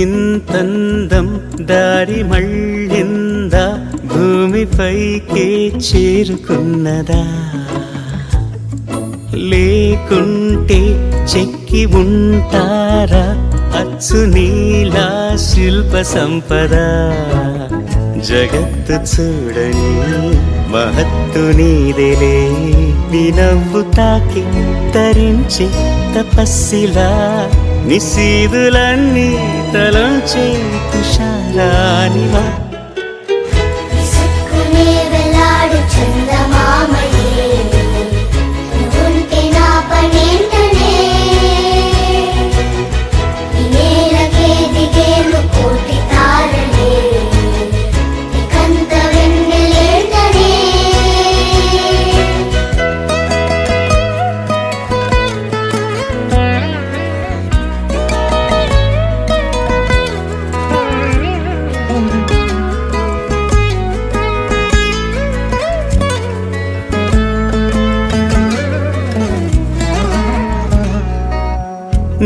ఇంతందం దారి మళ్ళిందా, భూమిపైకే చేరుకున్నదా? లేకుంటే చెక్కి ఉంటారా అచ్చు నీలా శిల్ప సంపద? జగత్తు చూడని మహత్తు నీదేలే, నీ నవ్వు తాకి తరించే తపస్సిలా, నిశీదులన్నీ తలంచే తుషారానివా.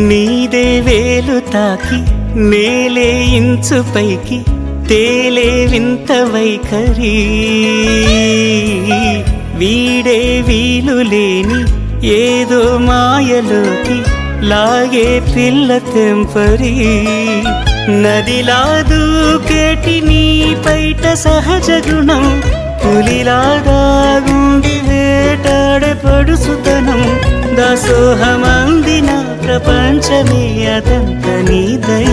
నీదే వేలు తాకి నేలే ఇంచు పైకి తేలే వింత వైఖరి, వీడే వీలు లేని ఏదో మాయలోకి లాగే పిల్ల తెంపరి. నదిలా దూకేటి నీ పైట సహజ గుణం, పులిలాగా గుండి వేటాడే పడుసుతనం. దాసోహమందిన ప్రపంచమే అదంత నీదై.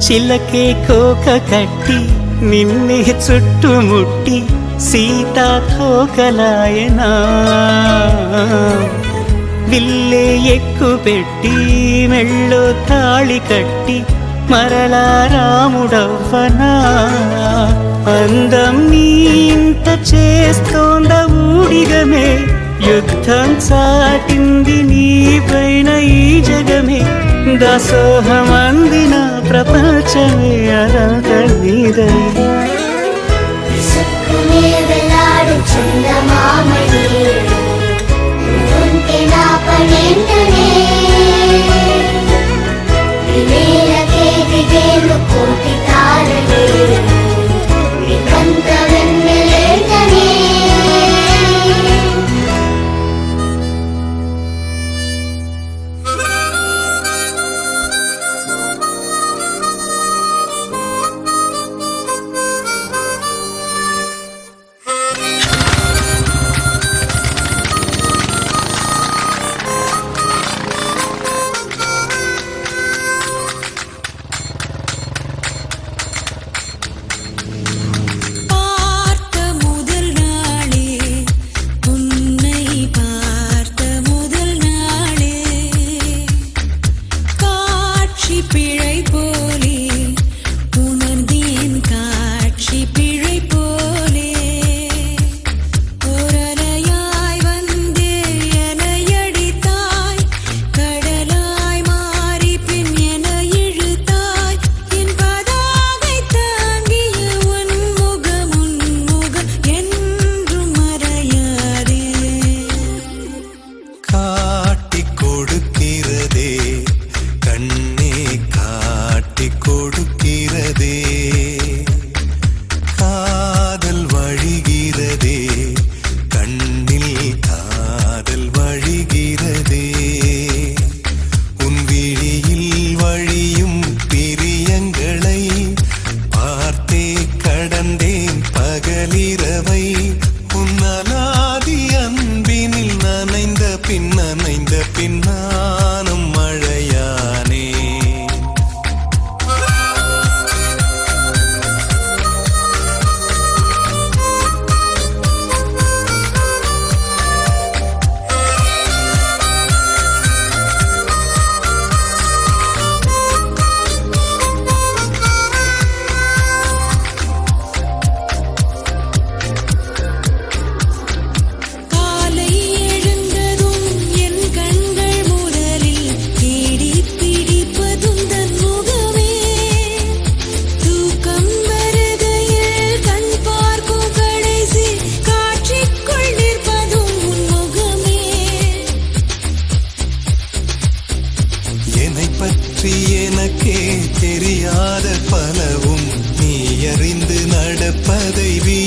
చిలకే కోక కట్టి నిన్నే చుట్టుముట్టి సీతాకోకలాయనా, విల్లే ఎక్కు పెట్టి మెళ్ళో తాళి కట్టి మరలా రాముడవ్వనా. అందం నీ ఇంత చేస్తోంద ఊడిగమే, యుద్ధం చాటింది నీ పైన ఈ జగమే. దాసోహమందిన ప్రపంచమే అదంత నీదై.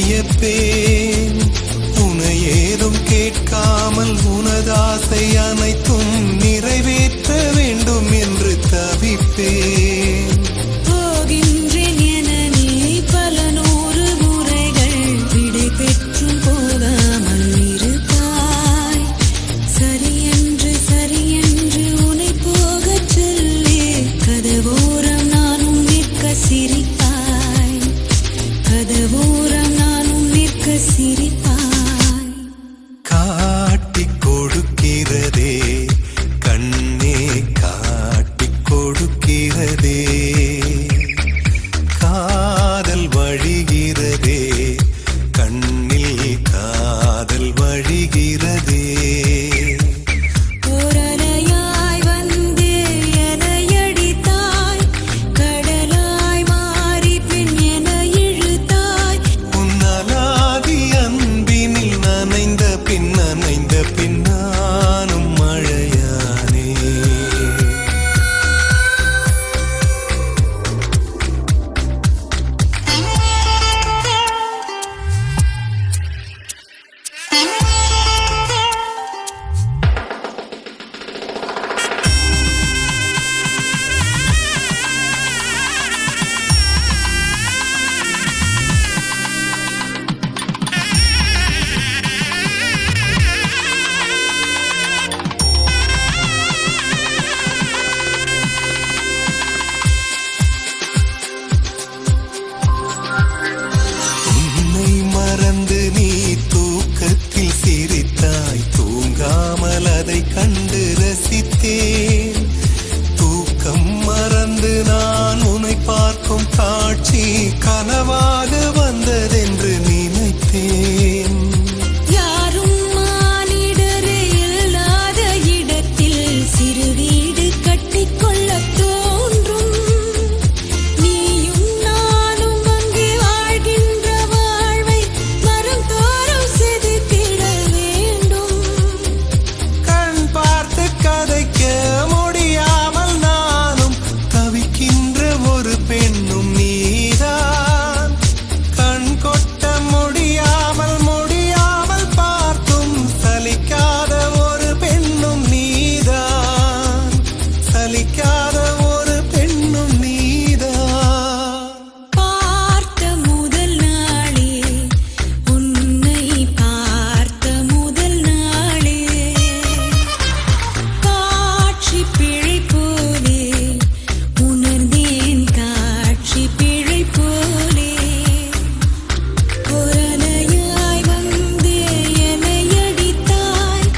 வியப்பேன். உனை ஏதும் கேட்காமல் உனதாசை அனைத்தும் நிறைவேற்ற வேண்டும் என்று தவிப்பேன். போகின்றேன் என நீ பல நூறு முறைகள் விடை பெற்றும் போகாமல் இருப்பாய். சரியென்று உனை போகச் சொல்லி கதவோரம் நானும் நிற்க சிரிப்பாய். கதவோரம் நானும் நிற்க சிரிப்பாய். காட்டிக் கொடுக்கிறதே கண்ணே, காட்டிக் கொடுக்கிறதே. காதல் வழிகிறதே கண்ணில், காதல் வழிகிறதே. ஓரலையாய் வந்து என்னை அடித்தாய். கடலாய் மாறி பின் என்னை இழுத்தாய். உன்னலாதி அன்பினில் நனைந்த பின் நானும் மழையானே. உன்னை மறந்து நீ தூக்கத்தில் சிரித்தாய். தூங்காமல் அதை கண்டு ரசித்தேன். தூக்கம் மறந்து நான் உன்னை பார்க்கும் காட்சி கனவாக வந்ததென்று நினைத்தேன். யாரும் மானிடரே இல்லாத இடத்தில் சிறு வீடு கட்டிக்கொள்ளத் தோன்றும். நீயும் நானும் அங்கே வாழ்கின்ற வாழ்வை மரம் தோறும் செதுக்கிட வேண்டும். கண் பார்த்து கதைக்க முடியாமல் நானும் தவிக்கின்ற ஒரு பெண்ணும் நீதான். கண் கொட்ட முடியாமல் பார்த்தும் சலிக்காத ஒரு பெண்ணும் நீதான். சலிக்காத ஒரு பெண்ணும் நீதான். பார்த்த முதல் நாளே, உன்னை பார்த்த முதல் நாளே, காட்சி பிழை போலே உணர்ந்தேன். காட்சி பிழை போலே ஓரலையாய் வந்து என்னை அடித்தாய்.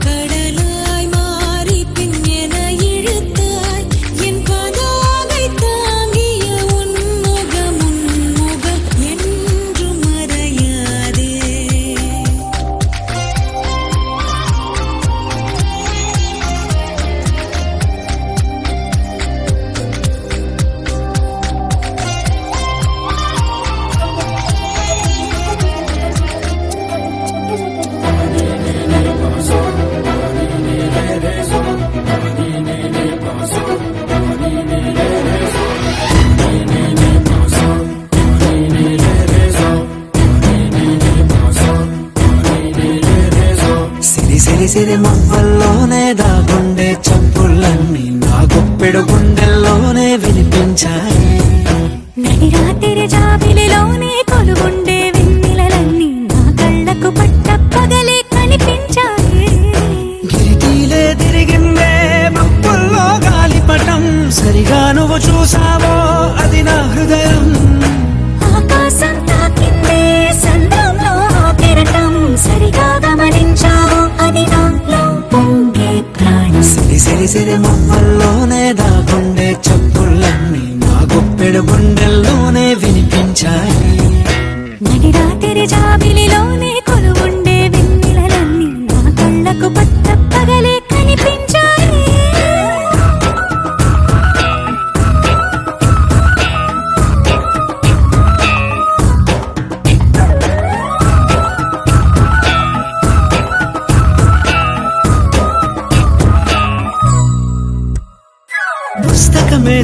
கடலாய் மாறி பின் என்னை இழுத்தாய். என் பதாகை தாங்கிய உன் முகம் என்றும் மறையாதே. సిరి మొవ్వల్లోనే దాగుండే చప్పులన్నీ నా గుప్పెడు గుండెల్లోనే వినిపించాయి. నడి రాత్రి జాబిలిలోనే కొలువుండే వెన్నెలలన్నీ నా కళ్ళకు పట్ట పగలే కనిపించాయి. గిరికీలే తిరిగిందే మబ్బుల్లో గాలిపటం, సరిగా నువ్వు చూసావో అది నా హృదయం. ఆకాశం తాకిందే సంద్రంలో కెరటం, సరిగా గమనించావో అది నాలో పొంగే ప్రాణం. సిరి మొవ్వల్లోనే దాగుండే చప్పులన్నీ నా గుప్పెడు గుండెల్లోనే వినిపించాయి. నడి రాత్రి జాబిలిలోనే కొలువుండే వెన్నెలలన్నీ నా కళ్ళకు పట్ట పగలే కనిపించాయి.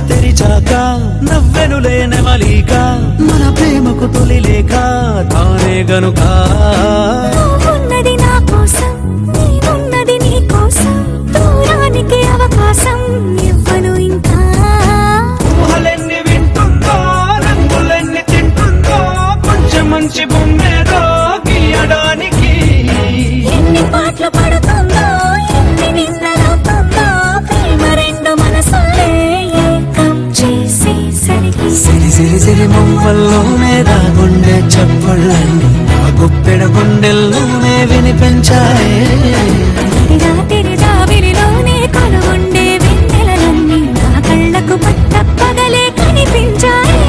తెరిచాక నవ్వెనులే నెమలిక మన ప్రేమకు తొలి లేక తానే గనుక ఉన్నది నా కోసం నేనున్నది నీ కోసం దూరానికి అవకాశం ఇవ్వను ఇంకా ఊహలెన్ని వింటుందో రంగులెన్ని తింటుందో కొంచెం మంచి బొమ్మేదో గీయడానికి ఎన్ని పాటలు పడుతుందో ఎన్ని నిందలవుతుందో ప్రేమ రెండు మనసులే ఏకం చేసేసరికి సిరి సిరి సిరి మొమ్మల్లోనే దాగుండే చప్పుళ్ళన్నీ నా గుప్పెడ గుండెల్లోనే వినిపించాయే రాత్రి జాబిలిలోనే కొలువుండే వెన్నెలలన్నీ నా కళ్ళకు పట్టపగలే కనిపించాయి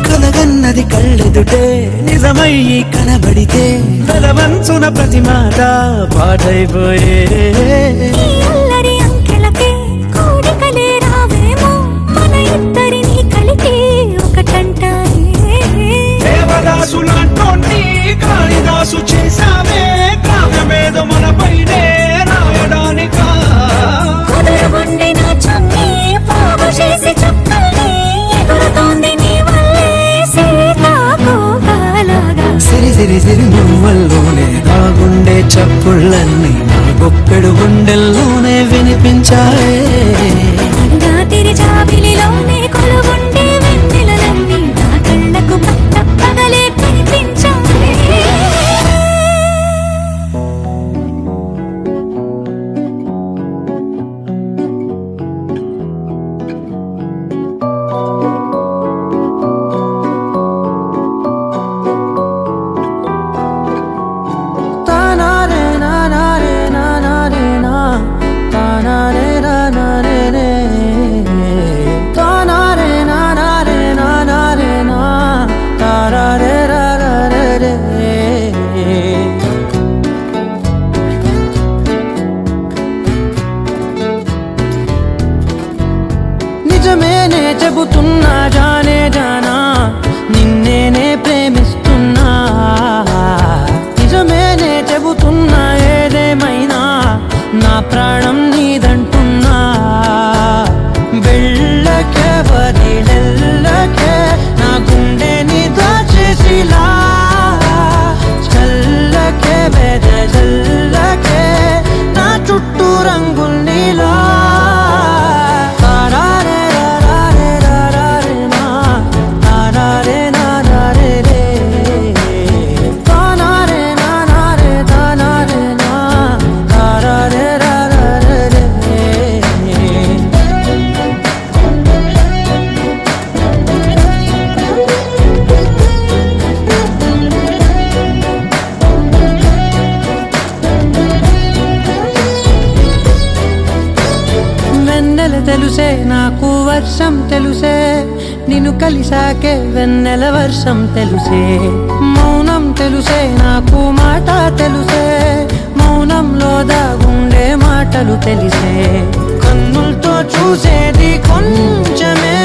కలగన్నది కళ్ళెదుటే నిజమయ్యి కనబడితే వెలవంచున ప్రతి మాట పాటైపోయే ఈ అల్లరి అంకెలకే కోడికలే రావేమో మన ఇద్దరిని కలిపి ఒకటంటాయే దేవదాసులాంటోని కాళిదాసు చేశావే కావ్యమేదో మన పైనే రాయడానికా కుదురుగుండి నా చమ్మి పోగు చేసి చుక్కల్ని ఎగురుతోంది నీ వల్లే సీతాకోకలాగా సిరి సిరి సిరి నువ్వల్లోనే దాగుండే చప్పుళ్ళన్నీ నా గొప్పెడు గుండెల్లోనే వినిపించాయే రాత్రి జాబిలిలోనే కొలువుండే వెన్నెలలన్నీ నా కళ్ళకు పట్టపగలే కనిపించాయి నిజమేనే చెబుతున్నా జానే జానా నిన్నేనే ప్రేమిస్తున్నా నిజమేనే చెబుతున్నా ఏదేమైనా నా ప్రాణం నీదంటున్నా వెళ్ళకే వదిలెల్లకే నా గుండెని దాచేసిలా చల్లకే వెదజల్లకే నా చుట్టూ రంగుల్నిలా తెలుసే నాకు వర్షం తెలుసే నిన్ను కలిసాకే వెన్నెల వర్షం తెలుసే మౌనం తెలుసే నాకు మాట తెలుసే మౌనంలో దాగుండే మాటలు తెలిసే కన్నులతో చూసేది కొంచెమే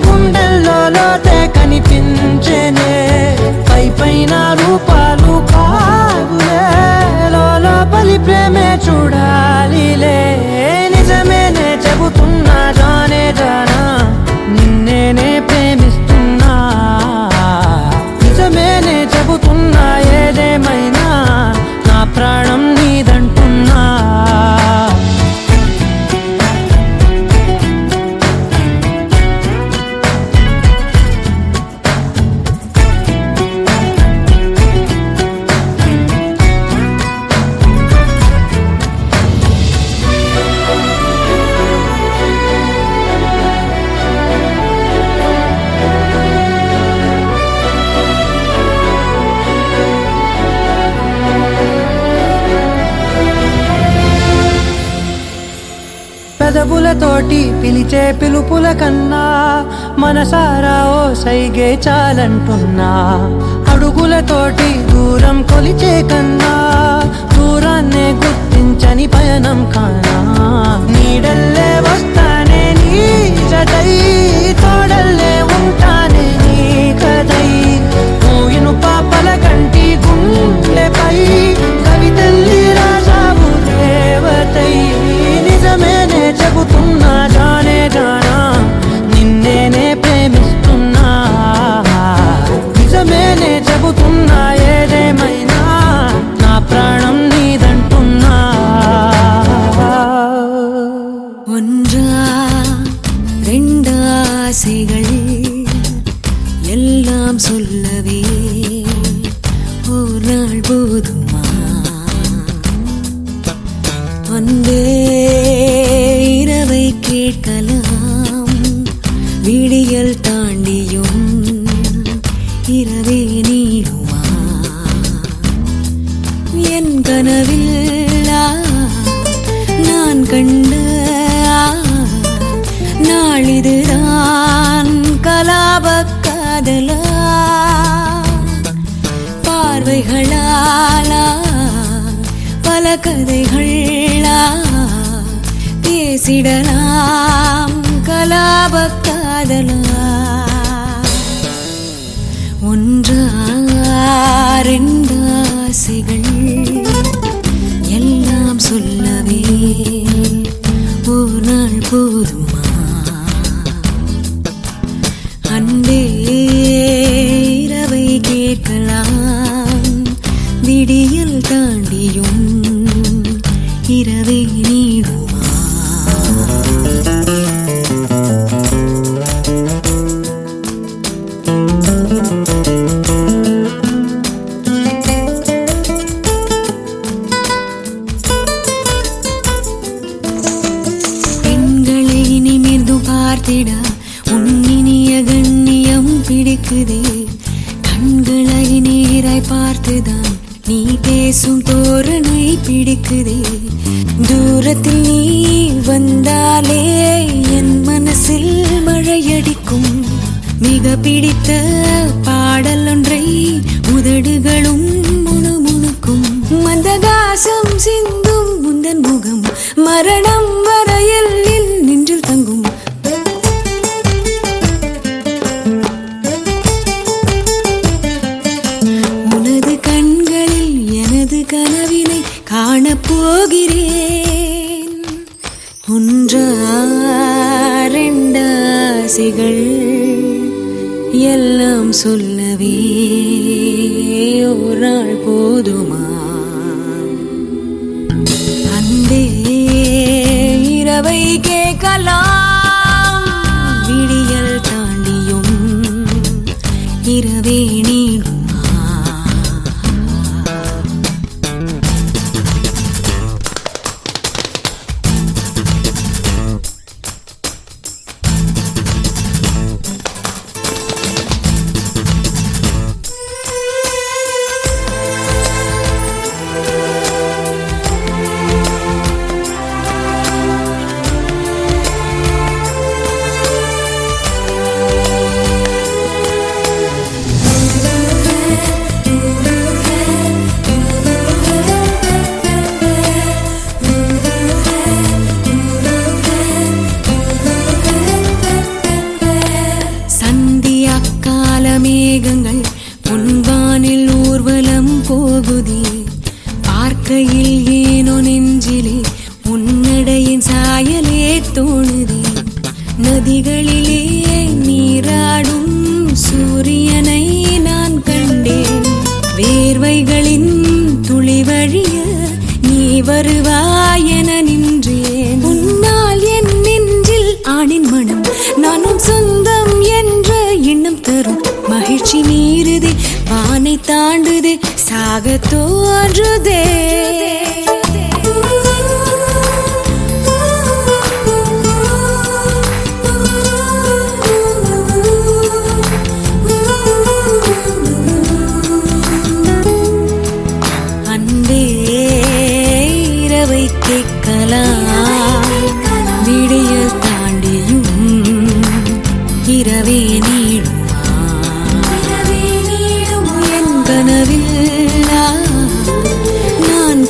గుండెల్లో లోతే కనిపించేనే పై పైన రూపాలు కాదులే లోపలి ప్రేమే చూడాలిలే నిజమేనే చెబుతున్నా జానే జానా నిన్నేనే ప్రేమిస్తున్నా నిజమేనే చెబుతున్నా ఏదేమైనా నా ప్రాణం నీదంటున్నా పెదవులతోటి పిలిచే పిలుపుల కన్నా మనసారా ఓ సైగే చాలంటున్నా. అడుగులతోటి దూరం కొలిచే కన్నా దూరాన్నే గుర్తించని పయనం కానా. నీడల్లే వస్తానే నీ జతై, తోడల్లే ఉంటానే నీ కదై. మూయిను పాపల కంటి గుండెపై కవితల్లి రాజావు దేవతై. నిజమేనే చెబుతున్నా జానే జానా, నిన్నేనే ప్రేమిస్తున్నా. నిజమేనే చెబుతున్నా ఏదేమైనా నా ప్రాణం నీదంటున్నా. ஒன்றா ரெண்டா ஆசைகள் எல்லாம் சொல்லவே ஒரு நாள் போதுமா. அன்பே இரவை கேட்கலாம், விடியல் தாண்டியும் இரவே நீடுமா. என் கனவில் நான் கண்ட நாளிதுதான் கலாப காதலா. பார்வைகளாலா பல கதைகளா பேசிடலாம் கலாப காதலா. ஒன்றா ரெண்டு ஆசைகள் எல்லாம் சொல்லவே ஒரு நாள் போதுமா. அன்பே இரவை கேட்கலாம், விடியல் தாண்டியும் இரவே நீடுமா. பெண்களை நிமிர்ந்து பார்த்திட உன்னினிய கண்ணியம் பிடிக்குதே. கண்களை நேராய் பார்த்துதான் நீ பேசும் தோரணை பிடிக்குதே. தூரத்தில் நீ வந்தாலே என் மனசில் மழையடிக்கும். மிக பிடித்த பாடல் ஒன்றை உதடுகளும் முணுமுணுக்கும். மந்தகாசம் சிந்தும் முந்தன் முகம் மரணம் வரையில் நின்றில் தங்கும். உனது கண்களில் எனது கனவினை காணப்போகிறேன். ஒன்றா ரெண்டு ஆசைகள் எல்லாம் சொல்லவே ஒரு நாள் போதுமா. அன்பே இரவை கேட்கலாம், விடியல் தாண்டியும் இரவே நீடுமா. மேகங்கள் பொன்வானில் ஊர்வலம் போகுதே. பார்க்கையில் ஏனோ நெஞ்சிலே உன்னடையின் சாயலே தோணுதே. நதிகளிலே நீராடும் சூரியனை நான் கண்டேன். வேர்வைகளின் துளி வழிய நீ வருவாய் என நின்றேன். உன்னால் என் நெஞ்சில் ஆணின் மனம் நானும் சொந்தம் என்ற எண்ணம் தரும். மகிழ்ச்சி மீறுதே, வானை தாண்டுதே, சாக தோன்றுதே. அன்பே இரவை கேட்கலாம், விடியல்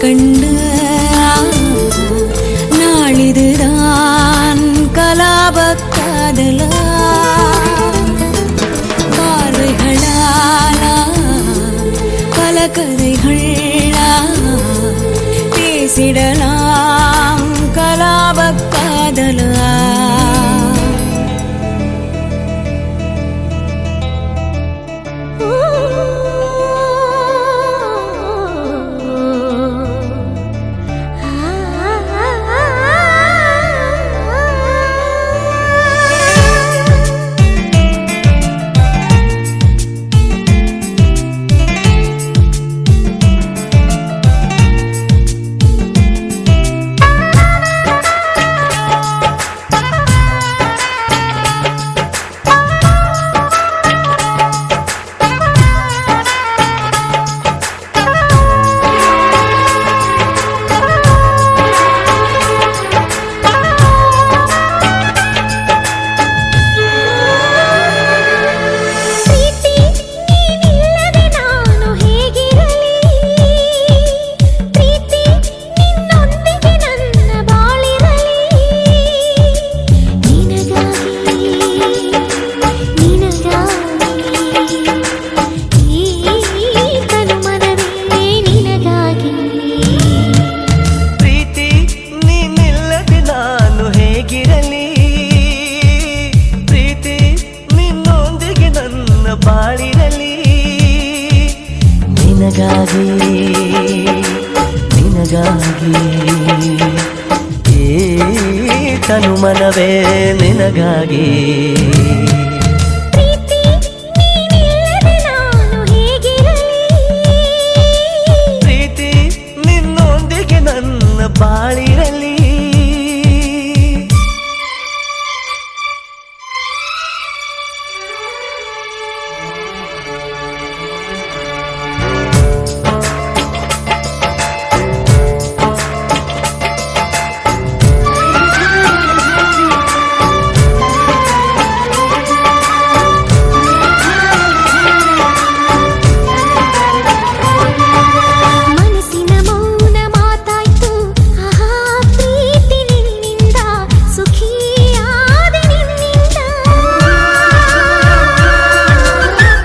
கண்ட நாளிதுதான் கலாபக் காதலா பார்வைகளாலா பல கதைகளா பேசிடலாம் கலாபக் காதலா ಬಾಳಿರಲಿ ನಿನಗಾಗಿ ನಿನಗಾಗಿ ಈ ತನು ಮನವೇ ನಿನಗಾಗಿ ಪ್ರೀತಿ ನಿನ್ನೊಂದಿಗೆ ನನ್ನ ಬಾಳಿರಲಿ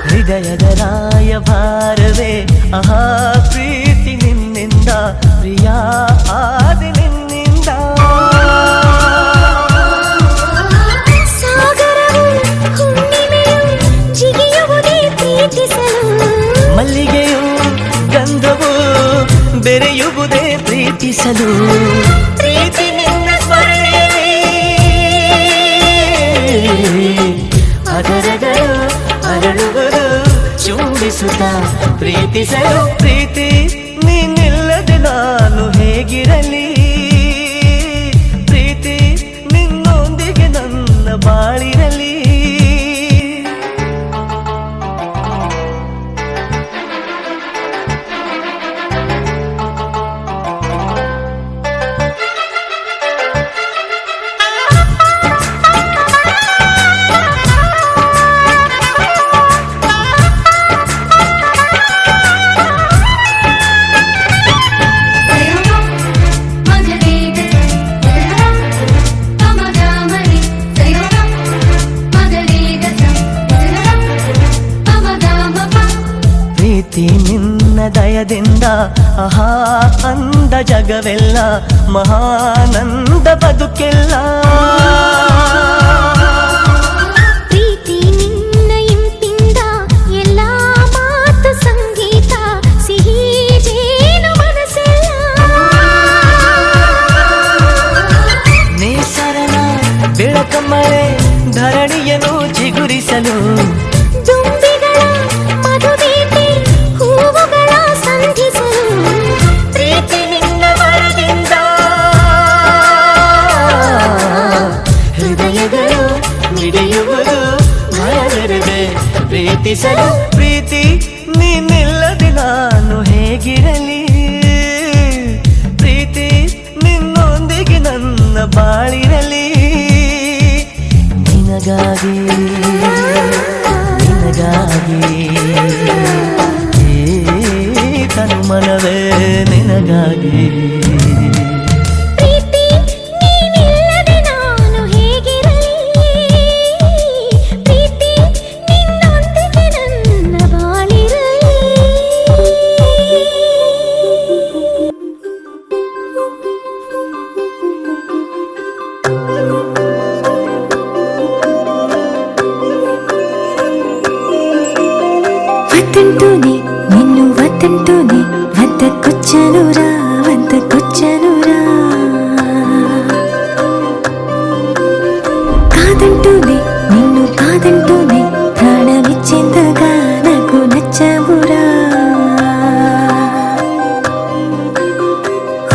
ಹೃದಯದ ರಾಯಭಾರವೇ ಆಹಾ ಪ್ರೀತಿ ನಿನ್ನಿಂದ ಪ್ರಿಯ ಆದಿ ನಿನ್ನಿಂದ ಸಾಗರವು ಹುಣ್ಣಿಮೆಯು ಜಿಗಿಯುವುದೇ ಪ್ರೀತಿಸಲು ಮಲ್ಲಿಗೆಯು ಗಂಧವು ಬೆರೆಯುವುದೇ ಪ್ರೀತಿಸಲು ಪ್ರೀತಿ ನಿನ್ನ ಸ್ಮರಣೆಯಲ್ಲಿ ಅದರಗಳು ಅರಳುವುದು ಚುಂಬಿಸುತ್ತ ಪ್ರೀತಿಸಲು ಪ್ರೀತಿ ನೀನಿಲ್ಲದೆ ನಾನು ಹೇಗಿರಲಿ ಪ್ರೀತಿ ನಿನ್ನೊಂದಿಗೆ ನನ್ನ ಬಾಳಿರಲಿ ಪ್ರೀತಿ ನಿನ್ನ ದಯದಿಂದ ಆಹಾ ಅಂದ ಜಗವೆಲ್ಲ ಮಹಾನಂದ ಬದುಕೆಲ್ಲ ಪ್ರೀತಿ ನಿನ್ನ ಇಂಪಿಂದ ಎಲ್ಲ ಮಾತು ಸಂಗೀತ ಸಿಹಿ ಜೇನು ಮನಸ್ಸೆಲ್ಲ ನೇಸರನ ಬೆಳಕ ಮಳೆ ಧರಣಿಯನ್ನು ಚಿಗುರಿಸಲು ದುಂಬಿಗಳ ಮಧುಬೇಟೆ ಹೂವುಗಳ ಸಂಧಿಸಲು ಪ್ರೀತಿ ನಿನ್ನ ವರದಿಂದ ಹೃದಯಗಳು ಪ್ರೀತಿ ನೀನಿಲ್ಲದೆ ನಾನು ಹೇಗಿರಲಿ ಪ್ರೀತಿ ನಿನ್ನೊಂದಿಗೆ ನನ್ನ ಬಾಳಿರಲಿ వద్దంటూనే నిన్ను వద్దంటూనే వద్దకొచ్చనురా వద్దకొచ్చనురా కాదంటూనే నిన్ను కాదంటూనే ప్రాణమిచ్చేంతగా నాకు నచ్చవురా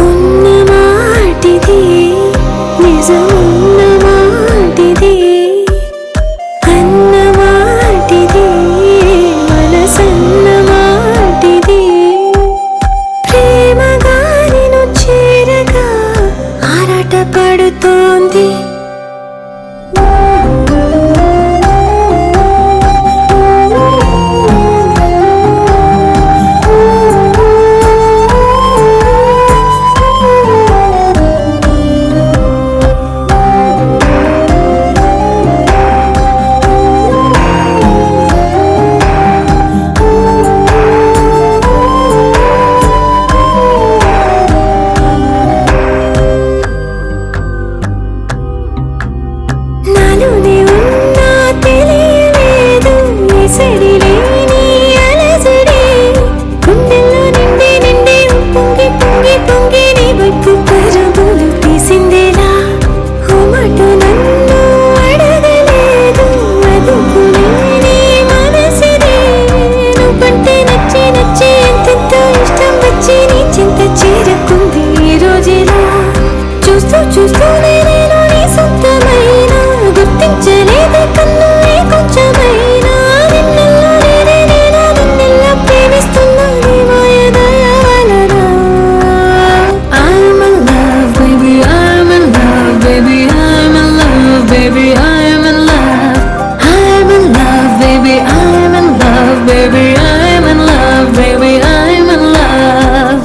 ఉన్న మాటిది నిజమున్న మాటిది అన్న మాటిది మనసన్న మాటిది ప్రేమగా నిన్ను చేరగా ఆరాట పడుతోంది నాలోనే ఉన్నా తెలియలేదు ఎసడి లేని అలజడి గుండెల్లో నిండి నిండి పొంగి పొంగి పొంగి నీ వైపు పరుగులు తీసిందేలా ఓ మాట నన్ను అడగలేదు అదుపులేని మనసిది నువ్వంటే నచ్చి నచ్చి ఎంతెంతో ఇష్టం వచ్చి నీ చింత చేరుకుంది ఈ రోజులా చూస్తూ చూస్తూనే నేను నీ సొంతమైన గుర్తించలేదే కన్ను ఏ కొంచెమైనా నిన్నెల్లా నేనే నేను నిన్నెల్లా ప్రేమిస్తున్నా నీ మాయ దయ వలన I'm in love baby I'm in love baby I'm in love baby I'm in love I'm in love baby I'm in love baby I'm in love baby I'm in love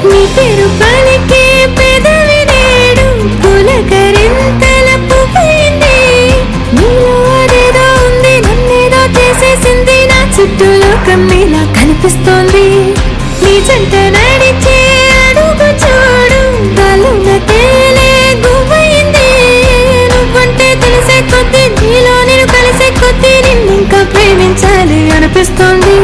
నీ పేరు పలికే పెదవి నేడు పులకరింతల పువ్వైంది నీలో అదేదో ఉంది నన్నేదో చేసేసింది నా చుట్టూ లోకం నీలా కనిపిస్తోంది నీ జంట నడిచే అడుగు చూడు గాలున తేలే గువ్వైంది నువ్వంటే తెలిసే కొద్దీ నీలో నేను కలిసే కొద్దీ నిన్నింకా ప్రేమించాలి అనిపిస్తోంది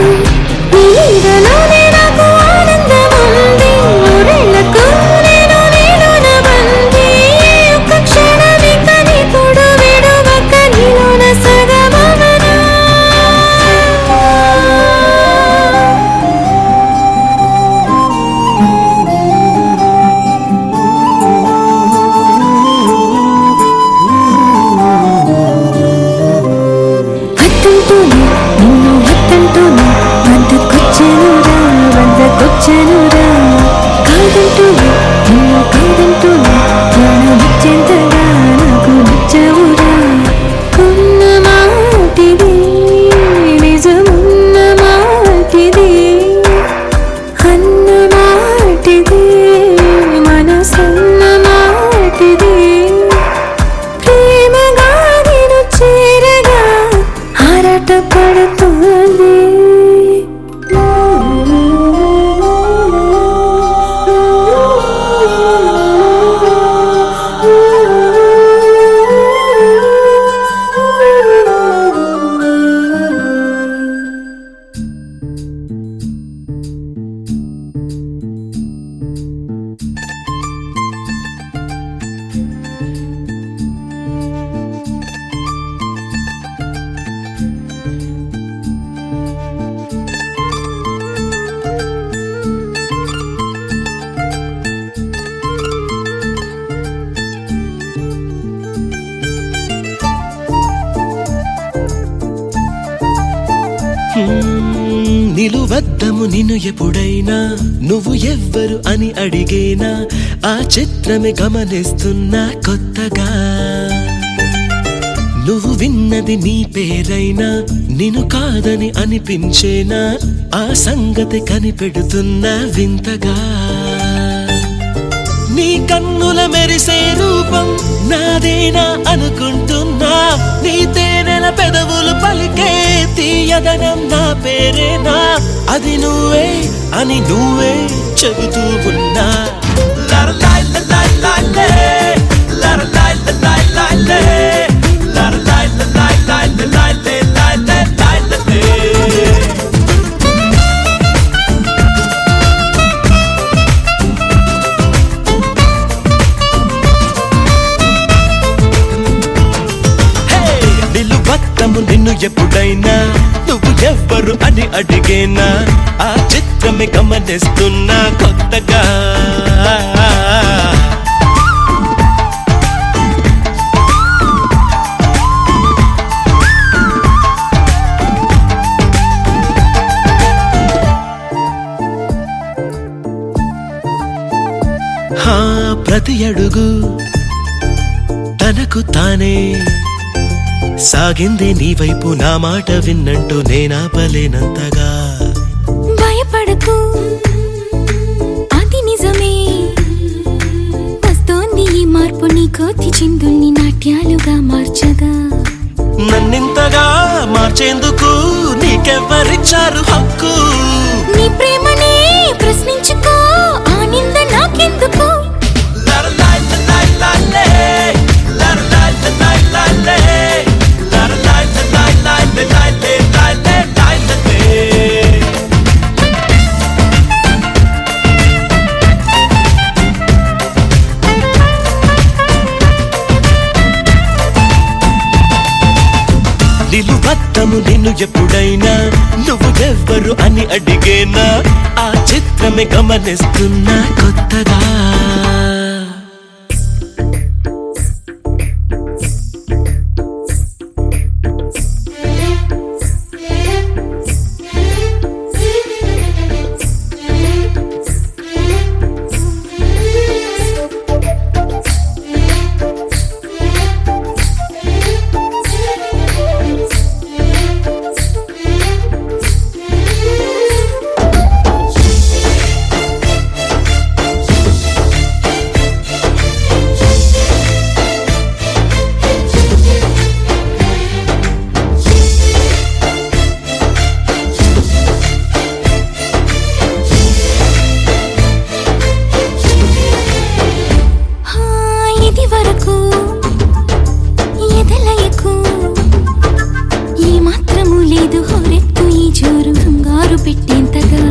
నీ నీడలోనే నాకు ఆనందం ఉంది ఊరేళ్లకు నేను నీలోన బంది ఒక్క క్షణమే కానీ తోడు విడువక నీలోన సగమవనా వద్దంటూనే నిన్ను వద్దంటూనే వద్దకొచ్చనురా వద్దకొచ్చనురా కాదంటూనే నిన్ను కాదంటూనే ప్రాణమిచ్చేంతగా నాకు నచ్చవురా ఉన్న మాటిది నిజమున్న మాటిది అన్న మాటిది మనసన్న మాటిది ప్రేమగా నేను చేరగా ఆరాట పడుతోంది నిలువద్దము నిన్ను ఎప్పుడైనా నువ్వు ఎవ్వరు అని అడిగేనా ఆ చిత్రమే గమనిస్తున్నా కొత్తగా నువ్వు విన్నది నీ పేరైనా నిన్ను కాదని అనిపించేనా ఆ సంగతి కనిపెడుతున్నా వింతగా నీ కన్నుల మెరిసే రూపం నాదేనా అనుకుంటున్నా నీ తేనెల పెదవులు పలికే తీయదనం నా పేరేనా అది నువ్వే అని నువ్వే చెబుతూ ఉన్నా లరలాయ్ లలాయ్ లాలే, లరలాయ్ లలాయ్ లాలే, లరలాయ్ లలాయ్ లాలే, లాలే, లాలే, లాలే. నిలువత్తము నిన్ను ఎప్పుడైనా నువ్వు ఎవ్వరు అని అడిగేనా ఆ చిత్రమే గమనిస్తున్నా కొత్తగా ప్రతి అడుగు తనకు తానే సాగింది నీ వైపు నా మాట విన్నంటూ నేనాపలేనంతగా భయపడకు అది నిజమే వస్తోంది ఈ మార్పు నీ కోతి చిందుల్ని నాట్యాలుగా మార్చగా నన్నింతగా మార్చేందుకు నీకెవ్వరిచ్చారు హక్కు నీ ప్రేమనే ప్రశ్నించుకో ఆ నింద నాకెందుకు లరలాయ్ లలాయ్ లాలే, లరలాయ్ లలాయ్ లాలే, లరలాయ్ లలాయ్ లాలే, లాలే, లాలే, లాలే. నిలువద్దము నిన్ను ఎప్పుడైనా నువ్వు ఎవ్వరు అని అడిగేనా ఆ చిత్రమే గమనిస్తున్నా కొత్తగా ఇది వరకు ఎదలయకు ఈ మాత్రము లేదు హోరెత్తు ఈ జోరు కంగారు పెట్టేంతగా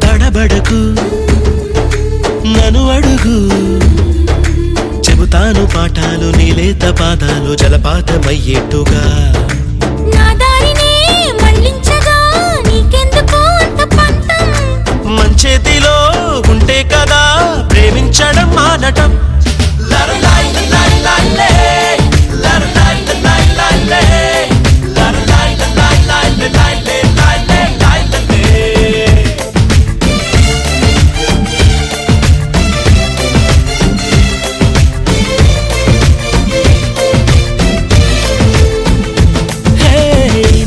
తడబడకు నన్ను అడుగు చెబుతాను పాఠాలు నీలేత పాదాలు జలపాతమయ్యేట్టుగా నా దారినే మళ్ళించగా నీకెందుకు అంత పంతం మంచేతిలో ఉంటే కదా ప్రేమించడం మానటం లరలాయ్ లలాయ్ లాలే, లరలాయ్ లలాయ్ లాలే, లరలాయ్ లలాయ్ లాలే, లాలే, లాలే, లాలే.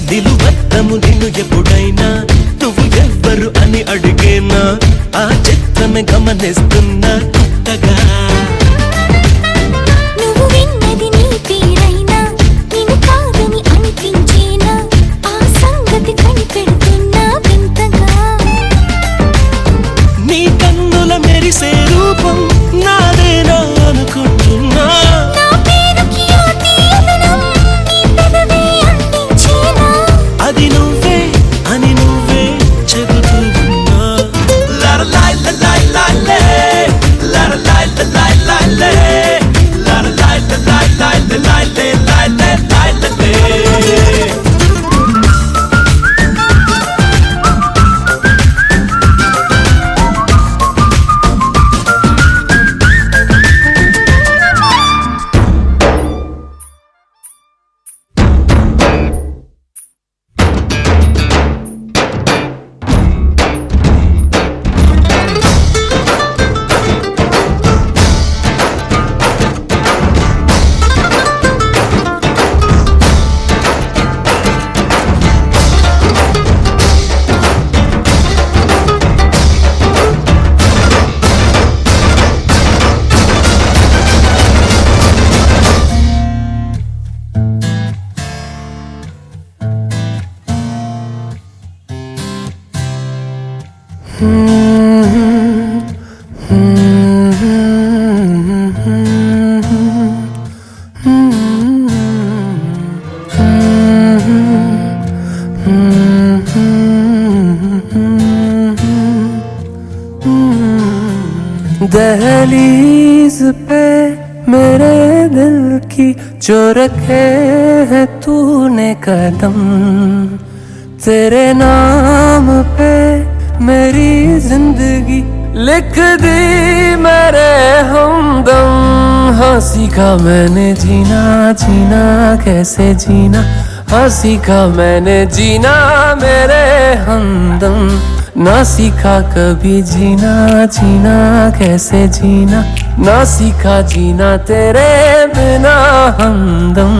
నిలువద్దము నిన్ను ఎప్పుడైనా నువ్వు ఎవ్వరు అని అడిగేనా ఆ చిత్రమే గమనిస్తున్నా కొత్తగా నువ్వు విన్నది నీ పేరైనా నిన్ను కాదని అనిపించేనా ఆ సంగతి కనిపెడుతున్నా వింతగా నీ కన్నుల మెరిసే రూపం నాదేనా అనుకుంటున్నా నా పేరుకి ఆ తీయదనం నీ పెదవే అందించేనా అది నువ్వే అని నువ్వే చెబుతూ ఉన్నా లరలాయ్ లలాయ్ లాలే, दहलीज पे मेरे दिल की जो रखे है तूने कदम, तेरे नाम पे मेरी जिंदगी लिख दी मेरे हमदम। हाँ सीखा मैंने जीना, जीना कैसे जीना, हाँ सीखा मैंने जीना मेरे हमदम। ना सीखा कभी जीना, जीना कैसे जीना, ना सीखा जीना तेरे बिना हमदम।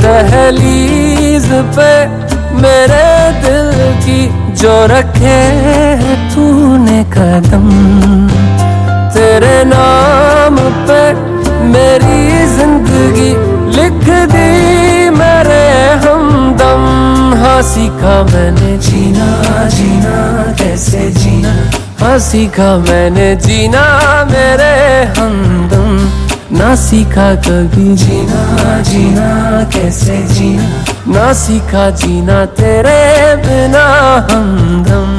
दहलीज पे मेरे दिल की जो रखे है तूने कदम, तेरे नाम पे मेरी जिंदगी लिख दी मेरे हमदम। हाँ सीखा मैंने जीना, जीना कैसे जीना, हाँ सीखा मैंने जीना मेरे हमदम। ना सीखा कभी जीना, जीना कैसे जीना, ना सीखा जीना तेरे बिना हमदम।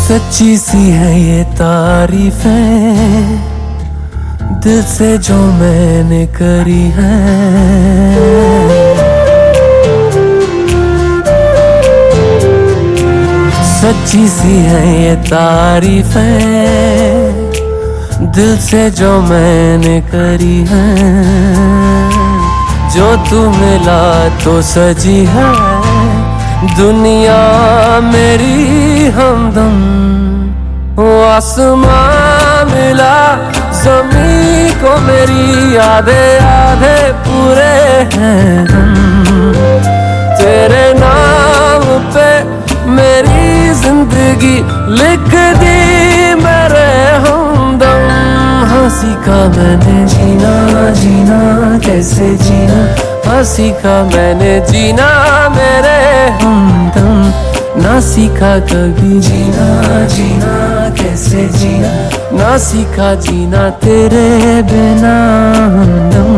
सच्ची सी है ये तारीफें दिल से जो मैंने करी है, सच्ची सी है ये तारीफें दिल से जो मैंने करी है। जो तू मिला तो सजी है दुनिया मेरी हमदम। वो आसमां मिला ज़मीं को मेरी आधे आधे पूरे हैं हम। तेरे नाम पे मेरी जिंदगी लिख दी मेरे हमदम। हाँ सीखा मैंने जीना, जीना कैसे जीना, हाँ सीखा मैंने जीना मेरे हमदम। ना सीखा कभी जीना, जीना कैसे जीना, ना सीखा जीना तेरे बिना हमदम।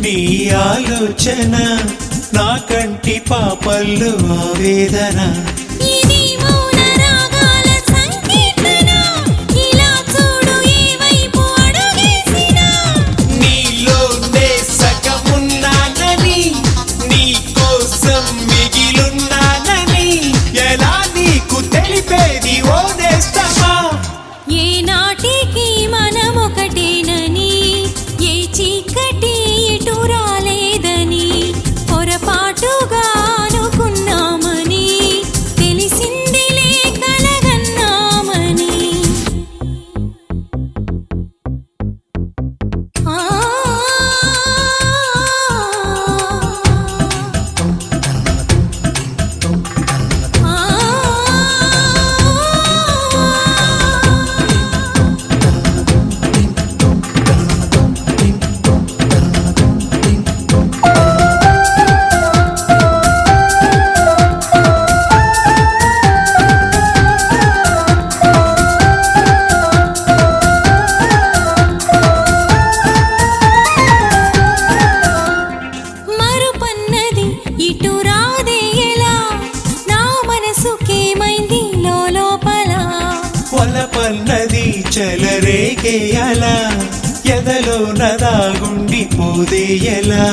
నీ ఆలోచన నా కంటి పాపల్లో ఆవేదన ఇది మౌన రాగాల సంకీర్తన ఇలా చూడు ఏ వైపు అడుగేసినా నీలోనే సగమున్నానని నీ కోసం మిగిలున్నానని ఎలా నీకు తెలిపేది ఓ నేస్తమా ఏ నాటికి మనం ఒకటేనని ఏ చీకటి ఇటు రాలేదని పొరపాటుగా అనుకున్నామని తెలిసిందిలే కలగన్నామని ఆ మరుపన్నది ఇటు రాదే ఎలా నా మనసుకేమైంది లోపల పొలపన్నది చెలరేగేయలా ఎదలో నదాగుండి పోదేయలా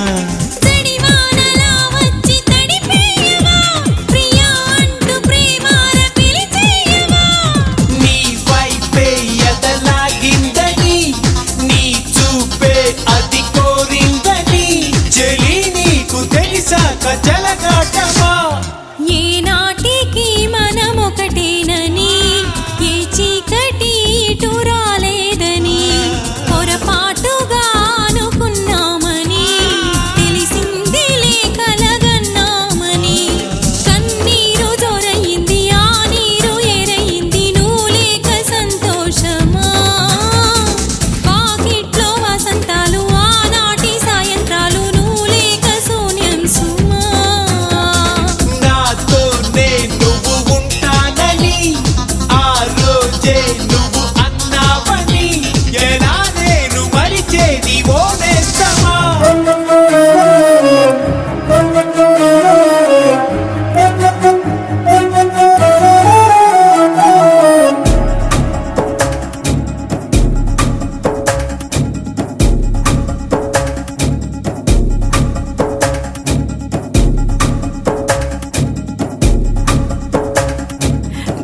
జడివానలా వచ్చి తడిపేయవా ప్రియా అంటూ ప్రేమార పిలిచేయవా నీ వైపే ఎదలాగిందని నీ చూపే అది కోరిందని చెలి నీకు తెలిసాక జలగాటమా ఏ నాటికి మనం ఒకటేనని ఏ చీకటి ఇటు రాలేదని పొరపాటుగా అనుకున్నామని తెలిసిందిలే కలగన్నామని కన్నీరు జొరయింది ఆ నీరు ఎరయింది నువ్వు లేక సంతోషమా పాకిట్లో వసంతాలు ఆనాటి సాయంత్రాలు నువ్వు లేక శూన్యం సుమా నాతోనే నువ్వు ఉంటానని ఆ రోజే నువ్వు అన్నావని ఎలా నేను మరిచేది ఓ నేస్తమా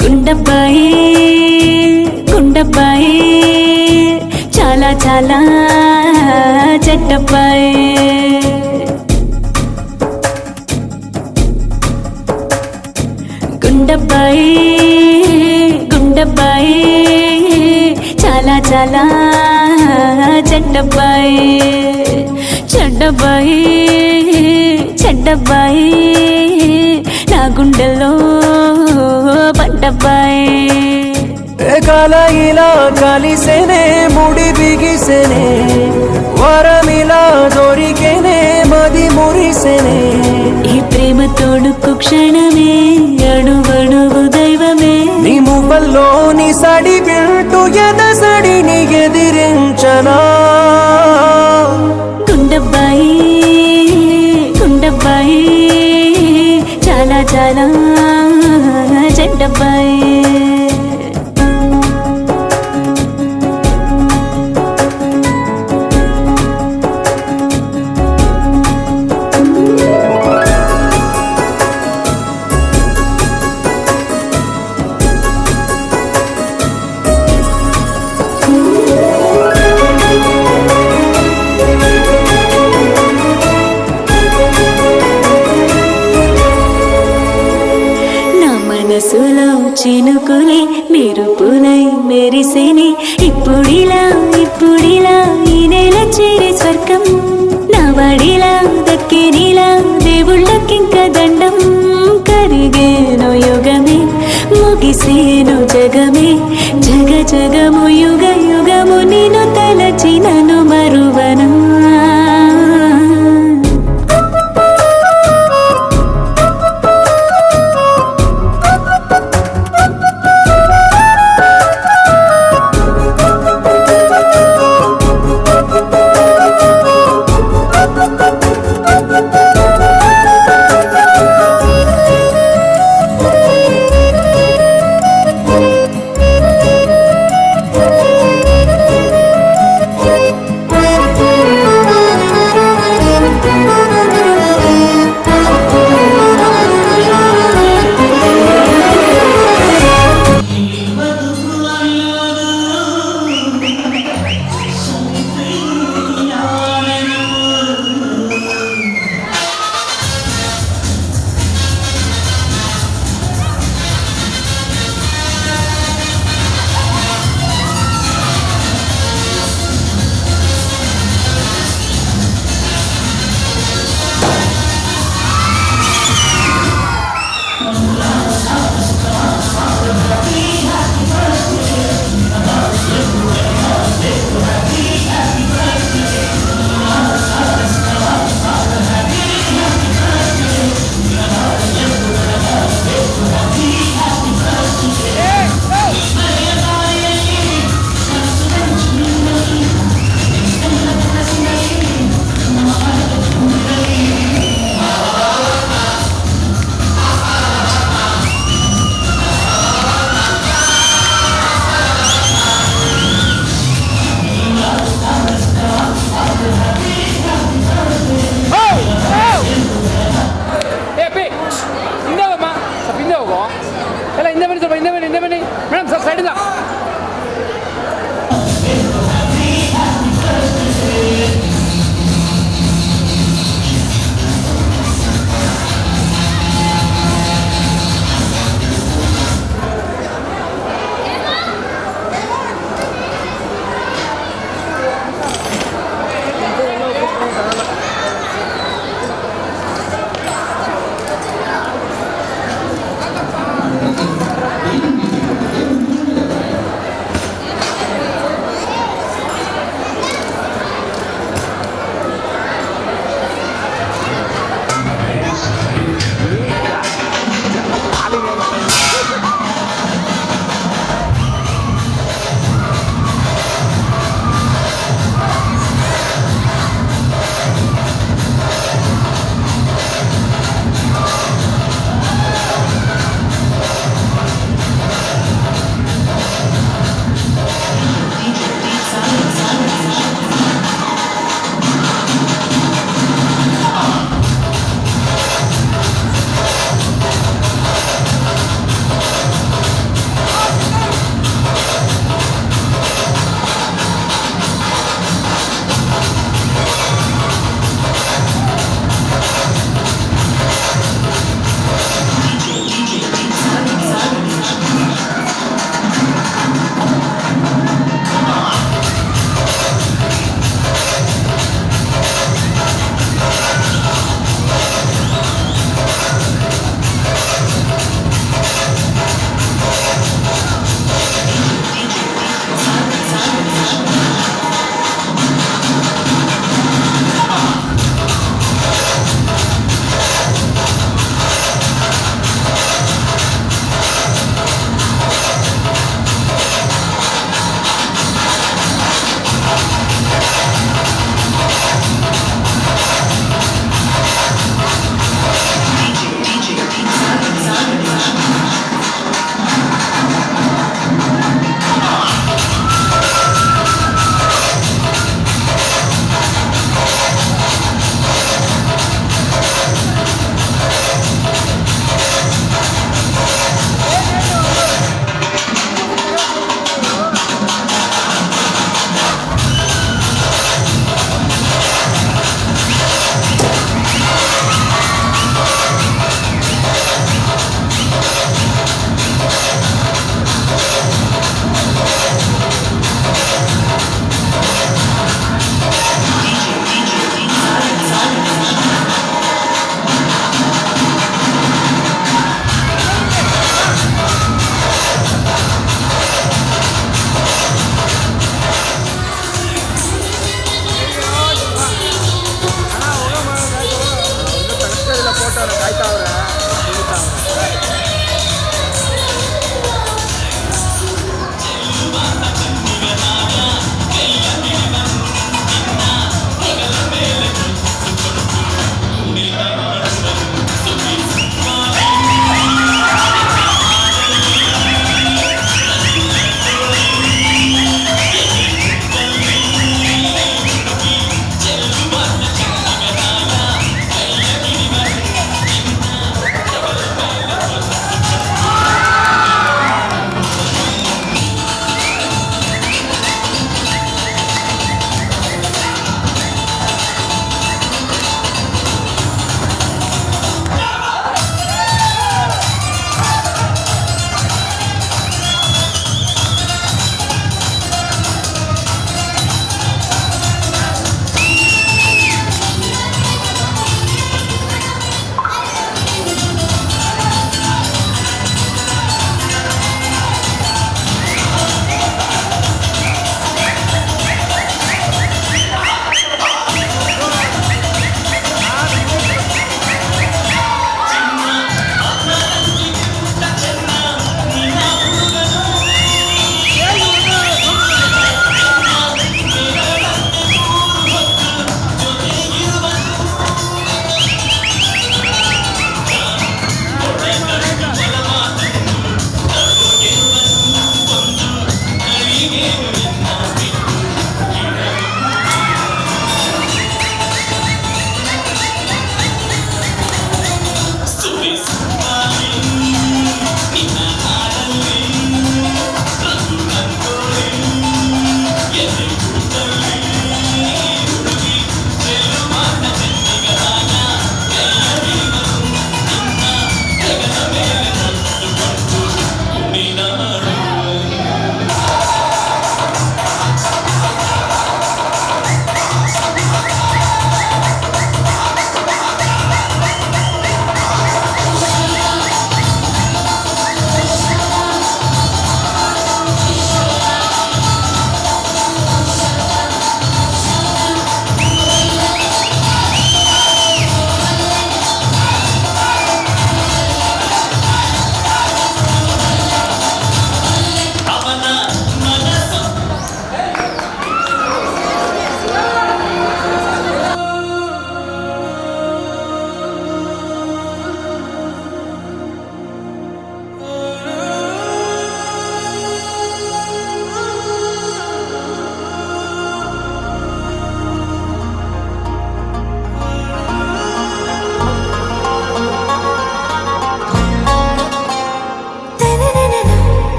గుండబ్బాయి గుండబ్బాయి చాలా చాలా చెడ్డబ్బాయి గుండబ్బాయి గుండబ్బాయి చాలా చాలా చెడ్డబ్బాయి చెడ్డబ్బాయి చెడ్డబ్బాయి నా గుండెల్లో పడ్డబ్బాయి కాలయిలా కలిసేనే ముడి బిగిసేనే వరమిలా దొరికేనే మది మురిసేనే ఈ ప్రేమ తోడుకు క్షణమే అణువణువు దైవమే నీ మువ్వల్లోని సడి వింటూ ఎదసడిని ఎదిరించనా గుండబ్బాయి గుండబ్బాయి చాలా చాలా చెడ్డబ్బాయి మనసులో చినుకులే మెరుపులై మెరిసేనే ఇప్పుడిలా ఈ నెల చేరే స్వర్గం నా వాడిలా దక్కినిలా దేవుళ్ళకింక దండం కరిగేను యుగమే ముగిసేను జగమే జగ జగము యుగ యుగము నిన్ను తలచి నన్ను మరువనా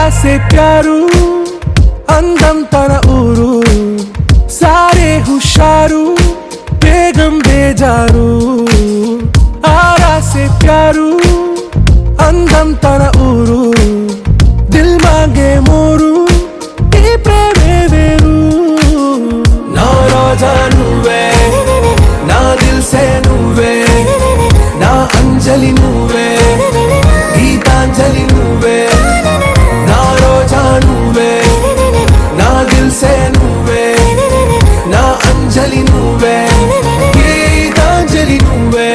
రాసే ప్యారు అందం తన ఊరు సారే హుషారు బేగం బేజారు ఆరాసే ప్యారు అందం తన ఊరు దిల్ మాంగే మోరు ఈ ప్రేమే వేరు నా రోజా నువ్వే నా దిల్ సే నువ్వే నా అంజలి నువ్వే గీతాంజలి నువ్వే నా రోజా నువ్వే నా దిల్ సే నువ్వే నా అంజలి నువ్వే గీతాంజలి నువ్వే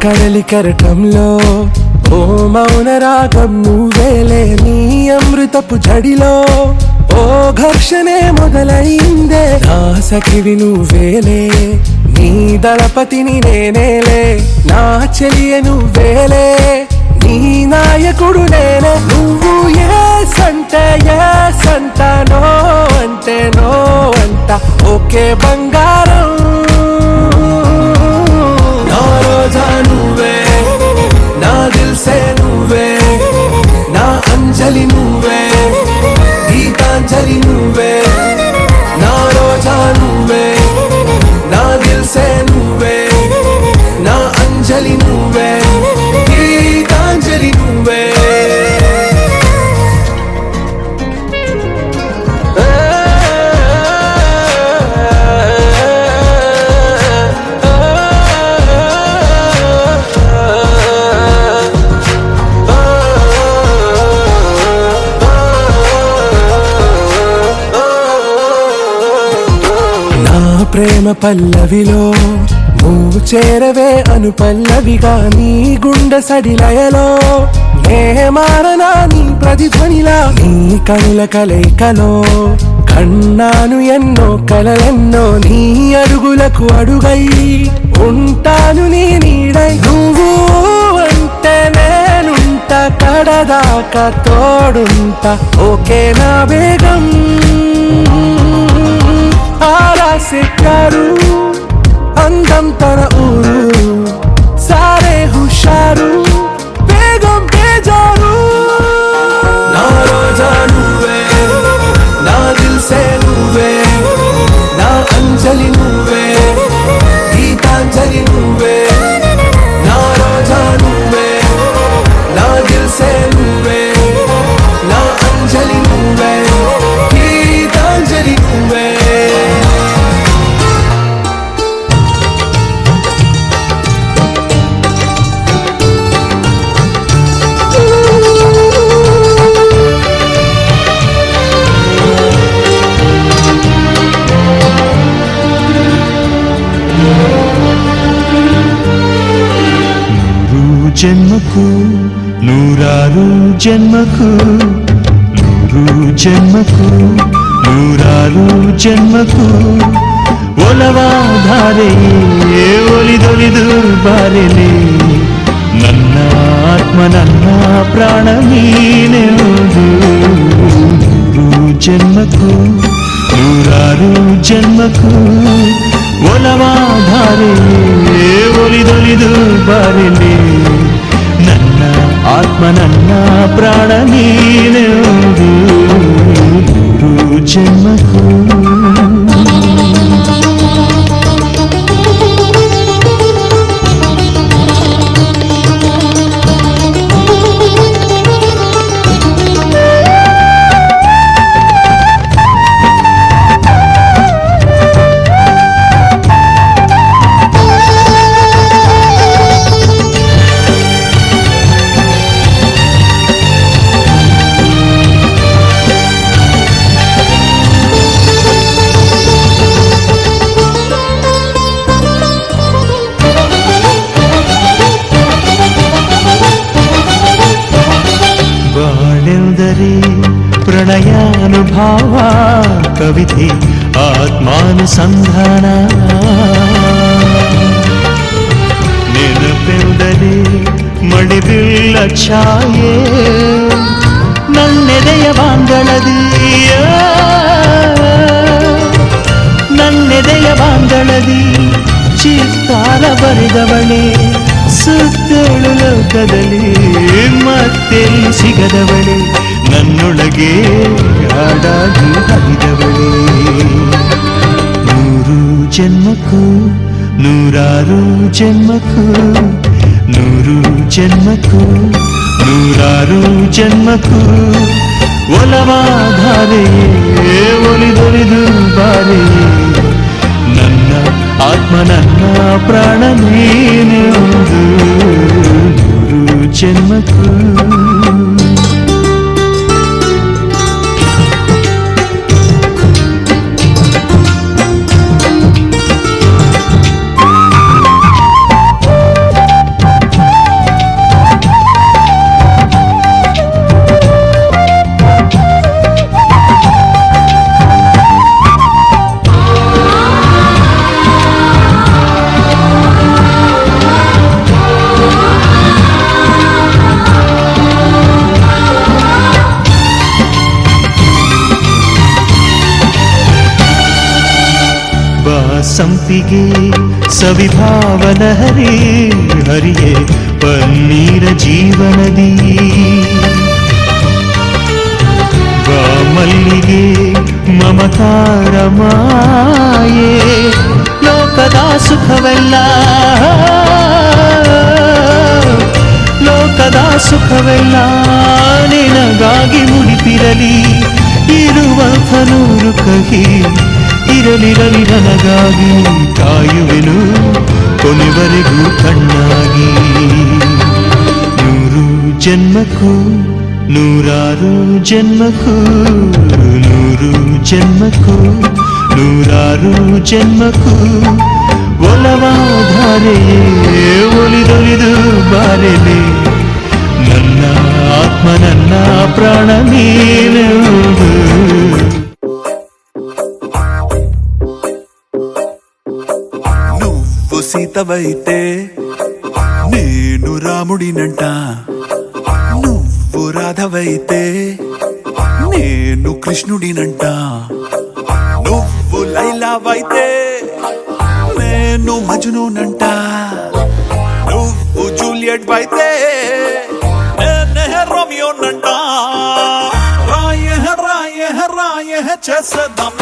కడలి కరటంలో ఓ మౌన రాగం నువ్వేలే నీ అమృతపు జడిలో ఓ ఘర్షణే మొదలైందే నా సఖివి నువ్వేలే నీ దళపతిని నేనేలే నా చెలియ నువ్వేలే నీ నాయకుడు నేనే నువ్వు ఏ సంట నో అంటే నో అంట ఓకే బంగారం నా రోజా నువ్వే నా దిల్ సే నువ్వే నా అంజలి నువ్వే గీతాంజలి నువ్వే నా రోజా నువ్వే నా దిల్ సే నువ్వే నా అంజలి నువ్వే గీతాంజలి నువ్వే ప్రేమ పల్లవిలో నువ్వు చేరవే అను పల్లవిగా నీ గుండె సడిలయలో నే మారనా నీ ప్రతిధ్వనిలా నీ కనుల కలయికలో కన్నాను ఎన్నో కలలెన్నో నీ అడుగులకు అడుగై ఉంటాను నీ నీడై నువ్వు అంటే నేనుంట కడదాకా తోడుంటా ఓకే నా బేగం ఆరాసే ప్యారు అందం తన ఊరు సారే హుషారు బేగం బేజారు నా రోజా నువ్వే నా దిల్ సే నువ్వే నా అంజలి నువ్వే గీతాంజలి నువ్వే నా రోజా నువ్వే నా దిల్ సే నువ్వే నా అంజలి నువ్వే గీతాంజలి నువ్వే జన్మకు నూరారు జన్మకు నూరు జన్మకు నూరారు జన్మకు ಒಲವಾಧಾರೆ ಒಲಿದೊಲಿದು ಬಾರೆಲೆ ನನ್ನ ಆತ್ಮ ನನ್ನ ಪ್ರಾಣ ನೀನೆವುದು ನೂರು ಜನ್ಮಕ್ಕೂ ನೂರಾರು ಜನ್ಮಕ್ಕೂ ಒಲವಾಧಾರೆ ಒಲಿದೊಲಿದು ಬಾರೆಲೆ ನನ್ನ ಆತ್ಮ ನನ್ನ ಪ್ರಾಣ ನೀನೆವುದು ನೂರು ಜನ್ಮಕ್ಕೂ ಪ್ರಣಯಾನುಭಾವ ಕವಿತೆ ಆತ್ಮಾನುಸಂಧಾನ ನೆನಪೆಂದರೆ ಮಡಿಬಿಲ್ಲ ಛಾಯೆ ನನ್ನೆದೆಯ ಬಾಂಗಳದಿಯ ನನ್ನೆದೆಯ ಬಾಂಗಳದಿ ಚಿತ್ತಾರ ಬರೆದವಳೆ ಸುತ್ತೇಳು ಲೋಕದಲ್ಲಿ ಮತ್ತೆಲ್ಲಿ ಸಿಗದವಳೆ ನನ್ನೊಳಗೆ ಹಾಡಾಗಿ ಹರಿದವಳೆ ನೂರು ಜನ್ಮಕ್ಕೂ ನೂರಾರು ಜನ್ಮಕ್ಕೂ ನೂರು ಜನ್ಮಕ್ಕೂ ನೂರಾರು ಜನ್ಮಕ್ಕೂ ಒಲವಾಧಾರೆಯೇ ಒಲಿದೊಲಿದು ಬಾರೆಯೇ ನನ್ನ ಆತ್ಮ ನನ್ನ ಪ್ರಾಣ ನೀನೆಂದು ನೂರು ಜನ್ಮಕ್ಕೂ ಸಂಪಿಗೆ ಸವಿಭಾವನ ಹರಿ ಹರಿಯೇ ಪನ್ನೀರ ಜೀವನದಿ ಮಲ್ಲಿಗೆ ಮಮಕಾರ ಮಾಯೆ ಲೋಕದ ಸುಖವೆಲ್ಲ ಲೋಕದ ಸುಖವೆಲ್ಲ ನಿನಗಾಗಿ ಮುಡಿಪಿರಲಿ ಇರುವಂಥ ನೂರು ಕಹಿ ಇರಲಿರಲಿ ನನಗಾಗಿ ಕಾಯುವೆನು ಕೊನೆವರೆಗೂ ಕಣ್ಣಾಗಿ ನೂರು ಜನ್ಮಕ್ಕೂ ನೂರಾರು ಜನ್ಮಕ್ಕೂ ನೂರು ಜನ್ಮಕ್ಕೂ ನೂರಾರು ಜನ್ಮಕ್ಕೂ ಒಲವಾಧಾರೆಯೇ ಒಲಿದೊಲಿದು ಬಾರೆಲೆ ನನ್ನ ಆತ್ಮ ನನ್ನ ಪ್ರಾಣ ನೀನೆಂದು సీతవైతే నేను రాముడినంట నువ్వు రాధవైతే నేను కృష్ణుడినంట నువ్వు లైలావైతే నేను మజ్నూనంట నువ్వు జూలియట్ వైతే నేనే రోమియోనంట రాయ రాయ రాయ చేసేద్దాం